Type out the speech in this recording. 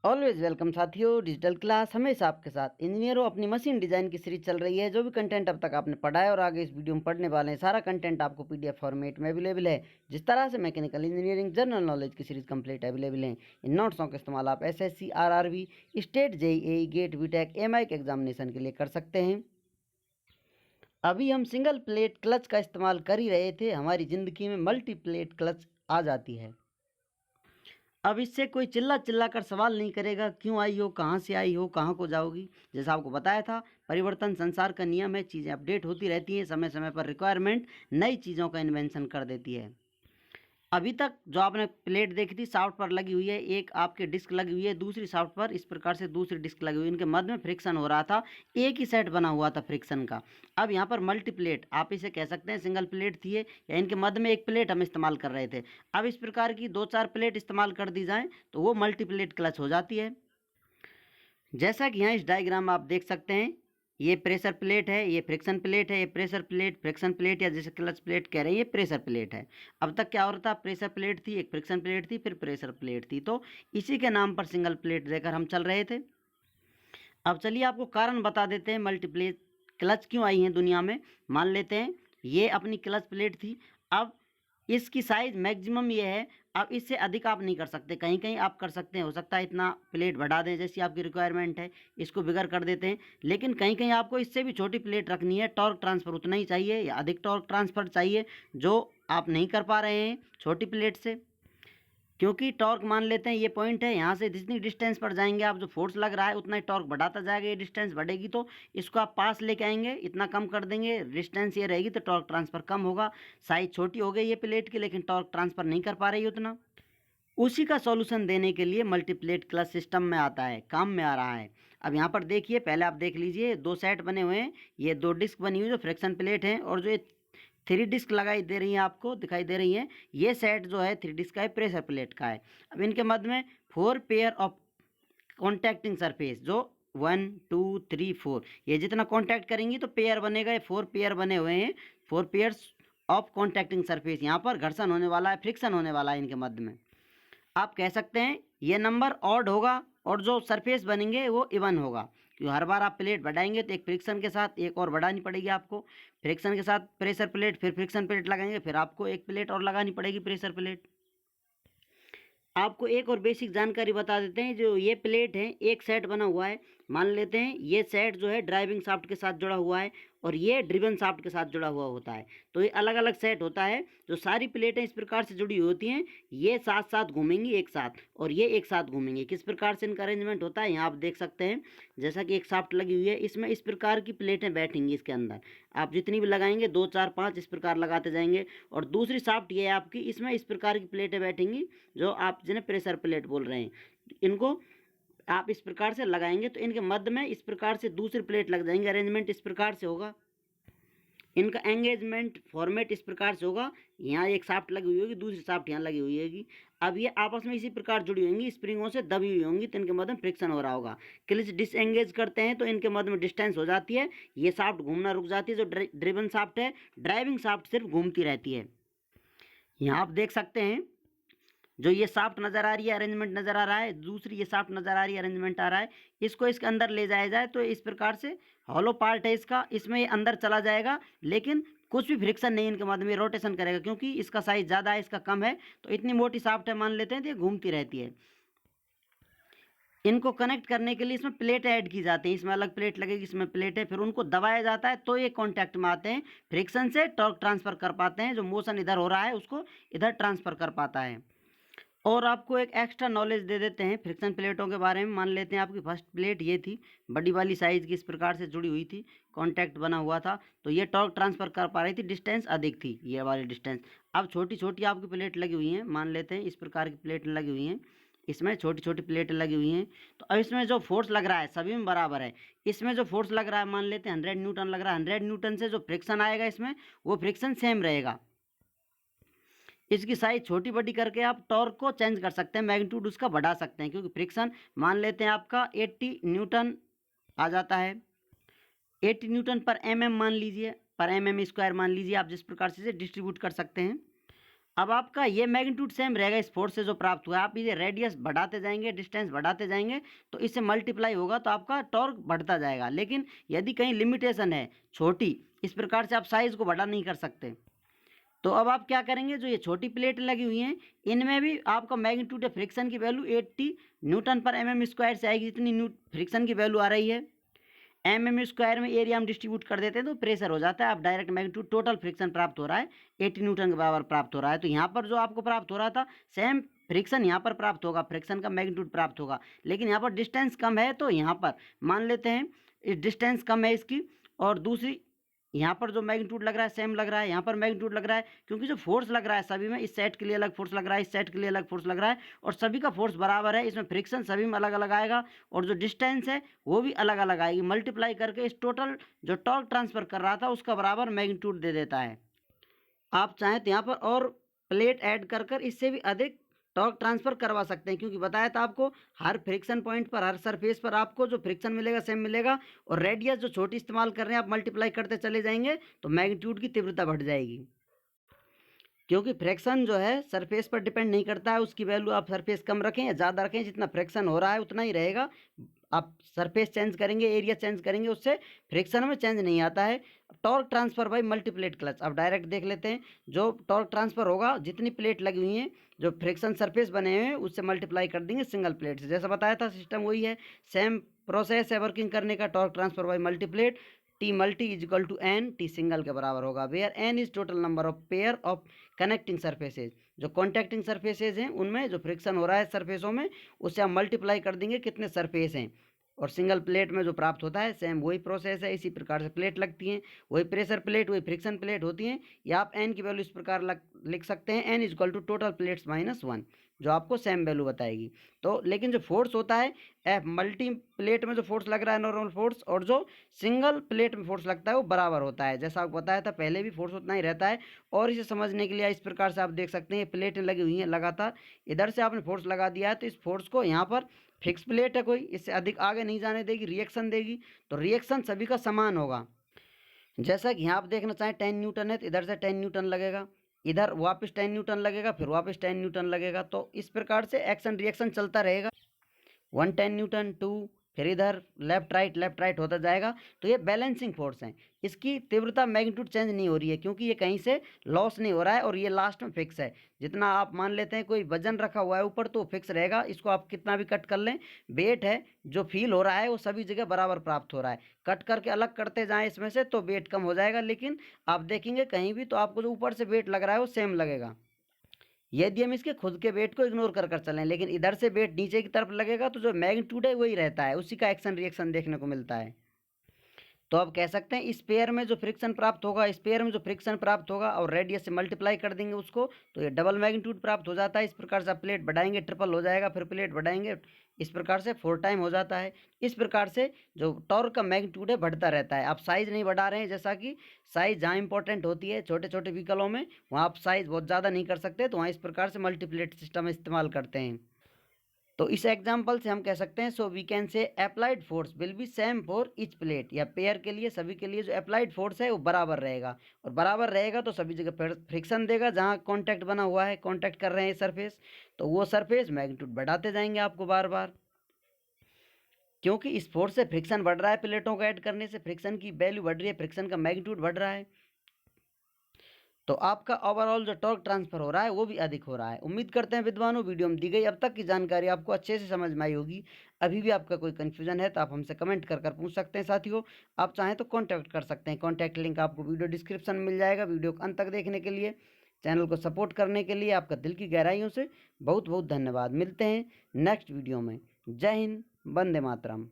Always welcome साथियों। Digital class हमेशा आपके साथ। इंजीनियरों, अपनी मशीन डिज़ाइन की सीरीज चल रही है। जो भी कंटेंट अब तक आपने पढ़ा है और आगे इस वीडियो में पढ़ने वाले हैं, सारा कंटेंट आपको पीडीएफ फॉर्मेट में अवेलेबल है। जिस तरह से मैकेनिकल इंजीनियरिंग जनरल नॉलेज की सीरीज कंप्लीट अवेलेबल है। इन नोट्सों का इस्तेमाल आप SSC, RRB, state, JEE, GATE, BTech, ME के एग्जामिनेशन के लिए कर सकते हैं। अभी हम सिंगल प्लेट क्लच का इस्तेमाल कर ही रहे थे, हमारी ज़िंदगी में मल्टी प्लेट क्लच आ जाती है। अब इससे कोई चिल्ला चिल्ला कर सवाल नहीं करेगा, क्यों आई हो, कहाँ से आई हो, कहाँ को जाओगी। जैसा आपको बताया था, परिवर्तन संसार का नियम है। चीज़ें अपडेट होती रहती हैं, समय समय पर रिक्वायरमेंट नई चीज़ों का इन्वेंशन कर देती है। अभी तक जो आपने प्लेट देखी थी, शाफ्ट पर लगी हुई है, एक आपके डिस्क लगी हुई है, दूसरी शाफ्ट पर इस प्रकार से दूसरी डिस्क लगी हुई है। इनके मध्य में फ्रिक्शन हो रहा था, एक ही सेट बना हुआ था फ्रिक्शन का। अब यहाँ पर मल्टी प्लेट, आप इसे कह सकते हैं सिंगल प्लेट थी ये, या इनके मध्य में एक प्लेट हम इस्तेमाल कर रहे थे। अब इस प्रकार की 2-4 प्लेट इस्तेमाल कर दी जाए तो वो मल्टी प्लेट क्लच हो जाती है। जैसा कि यहाँ इस डायग्राम में आप देख सकते हैं, ये प्रेशर प्लेट है, ये फ्रिक्शन प्लेट है, ये प्रेशर प्लेट, फ्रिक्शन प्लेट, या जैसे क्लच प्लेट कह रहे हैं, ये प्रेशर प्लेट है। अब तक क्या हो रहा था, प्रेशर प्लेट थी, एक फ्रिक्शन प्लेट थी, फिर प्रेशर प्लेट थी, तो इसी के नाम पर सिंगल प्लेट देकर हम चल रहे थे। अब चलिए आपको कारण बता देते हैं मल्टीप्लेट क्लच क्यों आई हैं दुनिया में। मान लेते हैं ये अपनी क्लच प्लेट थी। अब इसकी साइज़ मैक्सिमम ये है, अब इससे अधिक आप नहीं कर सकते। कहीं कहीं आप कर सकते हैं, हो सकता है इतना प्लेट बढ़ा दें जैसी आपकी रिक्वायरमेंट है, इसको बिगर कर देते हैं। लेकिन कहीं कहीं आपको इससे भी छोटी प्लेट रखनी है, टॉर्क ट्रांसफ़र उतना ही चाहिए या अधिक टॉर्क ट्रांसफ़र चाहिए, जो आप नहीं कर पा रहे हैं छोटी प्लेट से। क्योंकि टॉर्क मान लेते हैं ये पॉइंट है, यहाँ से जितनी डिस्टेंस पर जाएंगे आप, जो फोर्स लग रहा है उतना ही टॉर्क बढ़ाता जाएगा। ये डिस्टेंस बढ़ेगी तो इसको आप पास लेके आएंगे, इतना कम कर देंगे, डिस्टेंस ये रहेगी तो टॉर्क ट्रांसफ़र कम होगा। साइज छोटी हो गई ये प्लेट की, लेकिन टॉर्क ट्रांसफ़र नहीं कर पा रही उतना। उसी का सॉल्यूशन देने के लिए मल्टीप्लेट क्लच सिस्टम में आता है, काम में आ रहा है। अब यहाँ पर देखिए, पहले आप देख लीजिए, दो सेट बने हुए हैं, ये दो डिस्क बनी हुई जो फ्रिक्शन प्लेट हैं, और जो ये 3 डिस्क लगाई दे रही हैं, आपको दिखाई दे रही हैं, ये सेट जो है 3 डिस्क का है, प्रेशर प्लेट का है। अब इनके मध्य में 4 पेयर ऑफ कॉन्टैक्टिंग सरफेस, जो 1 2 3 4, ये जितना कॉन्टैक्ट करेंगी तो पेयर बनेगा। ये 4 पेयर बने हुए हैं, 4 पेयर्स ऑफ कॉन्टैक्टिंग सरफेस। यहाँ पर घर्षण होने वाला है, फ्रिक्शन होने वाला है इनके मध्य में। आप कह सकते हैं ये नंबर ऑड होगा और जो सरफेस बनेंगे वो इवन होगा, क्योंकि हर बार आप प्लेट बढ़ाएंगे तो एक फ्रिक्शन के साथ एक और बढ़ानी पड़ेगी आपको। फ्रिक्शन के साथ प्रेशर प्लेट, फिर फ्रिक्शन प्लेट लगाएंगे, फिर आपको एक प्लेट और लगानी पड़ेगी, प्रेशर प्लेट। आपको एक और बेसिक जानकारी बता देते हैं, जो ये प्लेट है एक सेट बना हुआ है। मान लेते हैं ये सेट जो है ड्राइविंग शाफ्ट के साथ जुड़ा हुआ है और ये ड्रिवन शाफ्ट के साथ जुड़ा हुआ होता है। तो ये अलग अलग सेट होता है। जो सारी प्लेटें इस प्रकार से जुड़ी होती हैं, ये साथ साथ घूमेंगी एक साथ, और ये एक साथ घूमेंगी। किस प्रकार से इनका अरेंजमेंट होता है यहाँ आप देख सकते हैं। जैसा कि एक शाफ्ट लगी हुई है, इसमें इस प्रकार की प्लेटें बैठेंगी इसके अंदर। आप जितनी भी लगाएंगे 2 4 5 इस प्रकार लगाते जाएंगे। और दूसरी शाफ्ट ये है आपकी, इसमें इस प्रकार की प्लेटें बैठेंगी, जो आप जिन्हें प्रेशर प्लेट बोल रहे हैं। इनको आप इस प्रकार से लगाएंगे तो इनके मध्य में इस प्रकार से दूसरी प्लेट लग जाएंगे। अरेंजमेंट इस प्रकार से होगा, इनका एंगेजमेंट फॉर्मेट इस प्रकार से होगा। यहाँ एक शाफ्ट लगी हुई होगी, दूसरी शाफ्ट यहाँ लगी हुई होगी। अब ये आपस में इसी प्रकार जुड़ी होंगी, स्प्रिंगों से दबी हुई होंगी, तो इनके मध्य में फ्रिक्शन हो रहा होगा। क्लिच डिसएंगेज करते हैं तो इनके मध्य में डिस्टेंस हो जाती है, ये शाफ्ट घूमना रुक जाती है। जो ड्रिवन शाफ्ट है, ड्राइविंग शाफ्ट सिर्फ घूमती रहती है। यहाँ आप देख सकते हैं, जो ये शाफ्ट नज़र आ रही है, अरेंजमेंट नज़र आ रहा है, दूसरी ये शाफ्ट नज़र आ रही है, अरेंजमेंट आ रहा है। इसको इसके अंदर ले जाया जाए तो इस प्रकार से हॉलो पार्ट है इसका, इसमें ये अंदर चला जाएगा, लेकिन कुछ भी फ्रिक्शन नहीं इनके मध्य में, रोटेशन करेगा। क्योंकि इसका साइज ज़्यादा है, इसका कम है, तो इतनी मोटी शाफ्ट है मान लेते हैं, तो ये घूमती रहती है। इनको कनेक्ट करने के लिए इसमें प्लेट ऐड की जाती है, इसमें अलग प्लेट लगेगी, इसमें प्लेट है, फिर उनको दबाया जाता है तो ये कांटेक्ट में आते हैं, फ्रिक्शन से टॉर्क ट्रांसफ़र कर पाते हैं। जो मोशन इधर हो रहा है उसको इधर ट्रांसफ़र कर पाता है। और आपको एक एक्स्ट्रा नॉलेज दे देते हैं फ्रिक्शन प्लेटों के बारे में। मान लेते हैं आपकी फर्स्ट प्लेट ये थी, बड़ी वाली साइज़ की, इस प्रकार से जुड़ी हुई थी, कांटेक्ट बना हुआ था, तो ये टॉर्क ट्रांसफ़र कर पा रही थी, डिस्टेंस अधिक थी ये वाली डिस्टेंस। अब छोटी छोटी आपकी प्लेट लगी हुई हैं, मान लेते हैं इस प्रकार की प्लेट लगी हुई हैं, इसमें छोटी छोटी प्लेटें लगी हुई हैं। तो अब इसमें जो फोर्स लग रहा है सभी में बराबर है। इसमें जो फोर्स लग रहा है, मान लेते हैं 100 न्यूटन लग रहा है, 100 न्यूटन से जो फ्रिक्शन आएगा इसमें, वो फ्रिक्शन सेम रहेगा। इसकी साइज छोटी बड़ी करके आप टॉर्क को चेंज कर सकते हैं, मैग्नीट्यूड उसका बढ़ा सकते हैं। क्योंकि फ्रिक्शन मान लेते हैं आपका 80 न्यूटन आ जाता है, 80 न्यूटन पर एमएम मान लीजिए, पर एमएम स्क्वायर मान लीजिए, आप जिस प्रकार से इसे डिस्ट्रीब्यूट कर सकते हैं। अब आपका ये मैग्नीट्यूड सेम रहेगा इस फोर्स से जो प्राप्त हुआ है। आप इसे रेडियस बढ़ाते जाएंगे, डिस्टेंस बढ़ाते जाएंगे, तो इससे मल्टीप्लाई होगा तो आपका टॉर्क बढ़ता जाएगा। लेकिन यदि कहीं लिमिटेशन है छोटी, इस प्रकार से आप साइज को बड़ा नहीं कर सकते। तो अब आप क्या करेंगे, जो ये छोटी प्लेट लगी हुई हैं इनमें भी आपका मैग्नीट्यूड ऑफ फ्रिक्शन की वैल्यू 80 न्यूटन पर mm स्क्वायर से आएगी, जितनी फ्रिक्शन की वैल्यू आ रही है। mm स्क्वायर में एरिया हम डिस्ट्रीब्यूट कर देते हैं तो प्रेशर हो जाता है। आप डायरेक्ट मैग्नीट्यूड टोटल फ्रिक्शन प्राप्त हो रहा है 80 न्यूटन के बराबर प्राप्त हो रहा है। तो यहाँ पर जो आपको प्राप्त हो रहा था सेम फ्रिक्शन यहाँ पर प्राप्त होगा, फ्रिक्शन का मैग्नीट्यूड प्राप्त होगा, लेकिन यहाँ पर डिस्टेंस कम है। तो यहाँ पर मान लेते हैं इस डिस्टेंस कम है इसकी, और दूसरी यहाँ पर जो मैग्नीट्यूड लग रहा है सेम लग रहा है, यहाँ पर मैग्नीट्यूड लग रहा है, क्योंकि जो फोर्स लग रहा है सभी में, इस सेट के लिए अलग फोर्स लग रहा है, इस सेट के लिए अलग फोर्स लग रहा है, और सभी का फोर्स बराबर है। इसमें फ्रिक्शन सभी में अलग अलग आएगा, और जो डिस्टेंस है वो भी अलग अलग आएगी। मल्टीप्लाई करके इस टोटल जो टॉर्क ट्रांसफर कर रहा था उसका बराबर मैग्नीट्यूड दे देता है। आप चाहें तो यहाँ पर और प्लेट ऐड कर कर इससे भी अधिक टॉर्क ट्रांसफर करवा सकते हैं, क्योंकि बताया था आपको हर फ्रिक्शन पॉइंट पर, हर सरफेस पर आपको जो फ्रिक्शन मिलेगा सेम मिलेगा, और रेडियस जो छोटी इस्तेमाल कर रहे हैं आप मल्टीप्लाई करते चले जाएंगे तो मैग्नीट्यूड की तीव्रता बढ़ जाएगी। क्योंकि फ्रैक्शन जो है सरफेस पर डिपेंड नहीं करता है, उसकी वैल्यू आप सरफेस कम रखें या ज़्यादा रखें, जितना फ्रैक्शन हो रहा है उतना ही रहेगा। आप सरफेस चेंज करेंगे, एरिया चेंज करेंगे, उससे फ्रिक्शन में चेंज नहीं आता है। Torque transfer by multiplate clutch अब डायरेक्ट देख लेते हैं। जो टॉर्क ट्रांसफर होगा जितनी प्लेट लगी हुई हैं, जो फ्रिक्शन सरफेस बने हुए हैं उससे मल्टीप्लाई कर देंगे सिंगल प्लेट से। जैसा बताया था सिस्टम वही है, सेम प्रोसेस है वर्किंग करने का। Torque transfer by multiplate T multi is equal to N, T single के बराबर होगा, where N is total number of pair of connecting surfaces. जो कॉन्टैक्टिंग सरफेसेज हैं उनमें जो फ्रिक्शन हो रहा है सरफेसों में, उससे हम मल्टीप्लाई कर देंगे कितने सरफेस हैं, और सिंगल प्लेट में जो प्राप्त होता है सेम वही प्रोसेस है। इसी प्रकार से प्लेट लगती हैं, वही प्रेशर प्लेट, वही फ्रिक्शन प्लेट होती हैं। या आप एन की वैल्यू इस प्रकार लिख सकते हैं, N is equal to total plates minus 1, जो आपको सेम वैल्यू बताएगी। तो लेकिन जो फोर्स होता है एफ मल्टी प्लेट में जो फोर्स लग रहा है नॉर्मल फोर्स, और जो सिंगल प्लेट में फोर्स लगता है वो बराबर होता है। जैसा आपको बताया था पहले भी फोर्स उतना ही रहता है। और इसे समझने के लिए इस प्रकार से आप देख सकते हैं प्लेटें लगी हुई हैं लगातार, इधर से आपने फोर्स लगा दिया है तो इस फोर्स को यहाँ पर फिक्स प्लेट है कोई, इससे अधिक आगे नहीं जाने देगी, रिएक्शन देगी, तो रिएक्शन सभी का समान होगा। जैसा कि यहाँ आप देखना चाहें 10 न्यूटन है तो इधर से 10 न्यूटन लगेगा, इधर वापस 10 न्यूटन लगेगा, फिर वापस 10 न्यूटन लगेगा। तो इस प्रकार से एक्शन रिएक्शन चलता रहेगा। 1 10 न्यूटन 2, फिर इधर लेफ्ट राइट होता जाएगा। तो ये बैलेंसिंग फोर्स है, इसकी तीव्रता मैग्नीट्यूड चेंज नहीं हो रही है, क्योंकि ये कहीं से लॉस नहीं हो रहा है, और ये लास्ट में फिक्स है। जितना आप मान लेते हैं कोई वजन रखा हुआ है ऊपर तो फिक्स रहेगा, इसको आप कितना भी कट कर लें, वेट है जो फील हो रहा है वो सभी जगह बराबर प्राप्त हो रहा है। कट करके अलग करते जाएं इसमें से तो वेट कम हो जाएगा, लेकिन आप देखेंगे कहीं भी तो आपको जो ऊपर से वेट लग रहा है वो सेम लगेगा। यदि हम इसके खुद के वेट को इग्नोर कर कर चलें, लेकिन इधर से वेट नीचे की तरफ लगेगा तो जो मैग्नीट्यूड है वही रहता है, उसी का एक्शन रिएक्शन देखने को मिलता है। तो आप कह सकते हैं इस पेयर में जो फ्रिक्शन प्राप्त होगा, इस पेयर में जो फ्रिक्शन प्राप्त होगा और रेडियस से मल्टीप्लाई कर देंगे उसको, तो ये डबल मैग्नीट्यूड प्राप्त हो जाता है। इस प्रकार से आप प्लेट बढ़ाएंगे ट्रिपल हो जाएगा, फिर प्लेट बढ़ाएंगे, इस प्रकार से 4 टाइम हो जाता है। इस प्रकार से जो टॉर्क का मैग्नीट्यूड है बढ़ता रहता है। आप साइज़ नहीं बढ़ा रहे हैं, जैसा कि साइज़ जहाँ इंपॉर्टेंट होती है छोटे छोटे व्हीकलों में, वहाँ आप साइज़ बहुत ज़्यादा नहीं कर सकते, तो वहाँ इस प्रकार से मल्टीप्लेट सिस्टम इस्तेमाल करते हैं। तो इस एग्जाम्पल से हम कह सकते हैं, so we can say applied force will be same for each plate, या पेयर के लिए सभी के लिए जो अप्लाइड फोर्स है वो बराबर रहेगा, और बराबर रहेगा तो सभी जगह फ्रिक्शन देगा। जहाँ कॉन्टैक्ट बना हुआ है, कॉन्टैक्ट कर रहे हैं सरफेस, तो वो सरफेस मैग्नीट्यूड बढ़ाते जाएंगे आपको बार बार, क्योंकि इस फोर्स से फ्रिक्शन बढ़ रहा है, प्लेटों को ऐड करने से फ्रिक्शन की वैल्यू बढ़ रही है, फ्रिक्शन का मैग्नीट्यूड बढ़ रहा है, तो आपका ओवरऑल जो टॉर्क ट्रांसफर हो रहा है वो भी अधिक हो रहा है। उम्मीद करते हैं विद्वानों वीडियो में दी गई अब तक की जानकारी आपको अच्छे से समझ में आई होगी। अभी भी आपका कोई कन्फ्यूजन है तो आप हमसे कमेंट कर कर पूछ सकते हैं। साथियों, आप चाहें तो कॉन्टैक्ट कर सकते हैं, कॉन्टैक्ट लिंक आपको वीडियो डिस्क्रिप्शन में मिल जाएगा। वीडियो को अंत तक देखने के लिए, चैनल को सपोर्ट करने के लिए आपका दिल की गहराइयों से बहुत बहुत धन्यवाद। मिलते हैं नेक्स्ट वीडियो में। जय हिंद, वंदे मातरम।